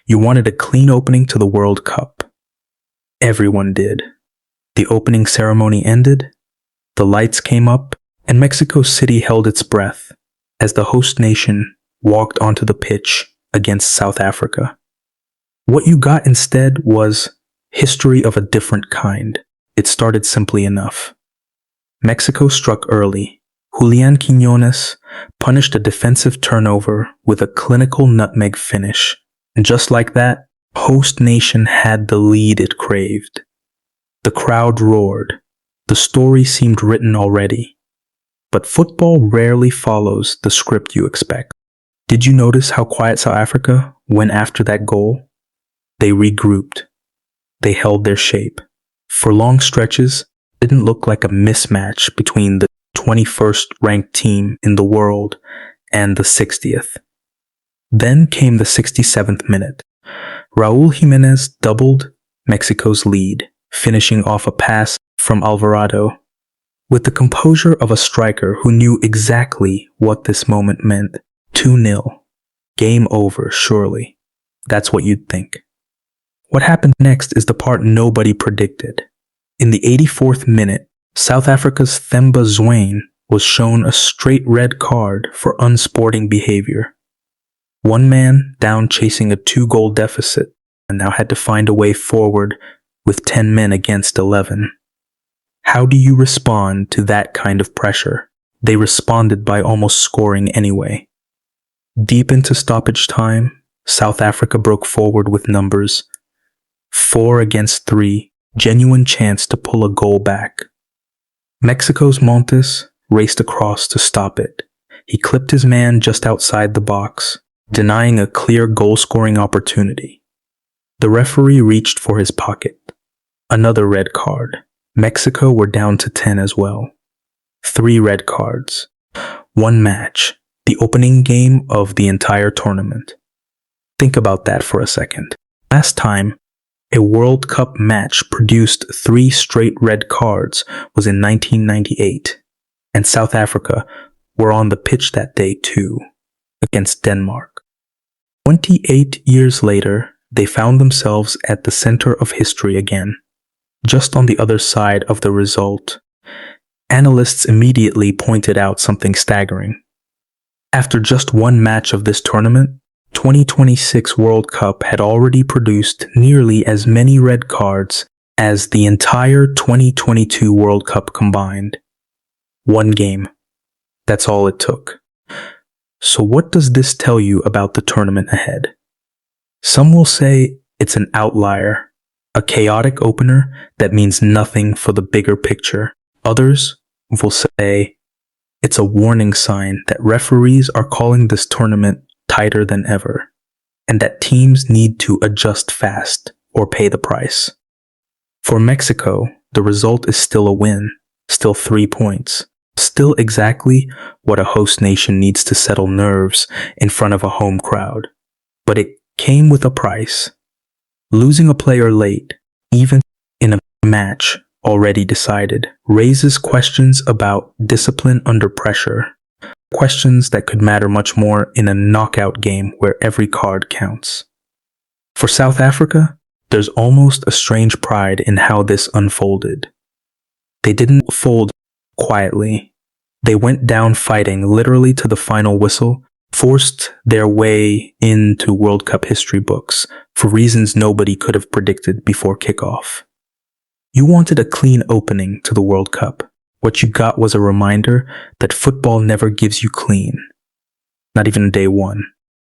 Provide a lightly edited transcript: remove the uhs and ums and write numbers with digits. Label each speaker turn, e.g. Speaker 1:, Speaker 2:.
Speaker 1: You wanted a clean opening to the World Cup. Everyone did. The opening ceremony ended, the lights came up, and Mexico City held its breath as the host nation walked onto the pitch against South Africa. What you got instead was history of a different kind. It started simply enough. Mexico struck early. Julián Quiñones punished a defensive turnover with a clinical nutmeg finish. And just like that, host nation had the lead it craved. The crowd roared. The story seemed written already. But football rarely follows the script you expect. Did you notice how quiet South Africa went after that goal? They regrouped. They held their shape. For long stretches, it didn't look like a mismatch between the 21st ranked team in the world and the 60th. Then came the 67th minute. Raúl Jiménez doubled Mexico's lead, finishing off a pass from Alvarado. With the composure of a striker who knew exactly what this moment meant. 2-0. Game over, surely. That's what you'd think. What happened next is the part nobody predicted. In the 84th minute, South Africa's Themba Zwane was shown a straight red card for unsporting behavior. One man down chasing a 2-goal deficit and now had to find a way forward with 10 men against 11. How do you respond to that kind of pressure? They responded by almost scoring anyway. Deep into stoppage time, South Africa broke forward with numbers. 4 against 3, genuine chance to pull a goal back. Mexico's Montes raced across to stop it. He clipped his man just outside the box, denying a clear goal-scoring opportunity. The referee reached for his pocket. Another red card. Mexico were down to 10 as well. 3 red cards. 1 match. The opening game of the entire tournament. Think about that for a second. Last time, a World Cup match produced 3 straight red cards was in 1998, and South Africa were on the pitch that day too, against Denmark. 28 years later, they found themselves at the center of history again. Just on the other side of the result, analysts immediately pointed out something staggering. After just 1 match of this tournament, 2026 World Cup had already produced nearly as many red cards as the entire 2022 World Cup combined. 1 game. That's all it took. So what does this tell you about the tournament ahead? Some will say it's an outlier, a chaotic opener that means nothing for the bigger picture. Others will say it's a warning sign that referees are calling this tournament tighter than ever, and that teams need to adjust fast or pay the price. For Mexico, the result is still a win, still 3 points, still exactly what a host nation needs to settle nerves in front of a home crowd. But it came with a price. Losing a player late, even in a match already decided, raises questions about discipline under pressure. Questions that could matter much more in a knockout game where every card counts. For South Africa, there's almost a strange pride in how this unfolded. They didn't fold quietly. They went down fighting literally to the final whistle, forced their way into World Cup history books for reasons nobody could have predicted before kickoff. You wanted a clean opening to the World Cup. What you got was a reminder that football never gives you clean. Not even day 1.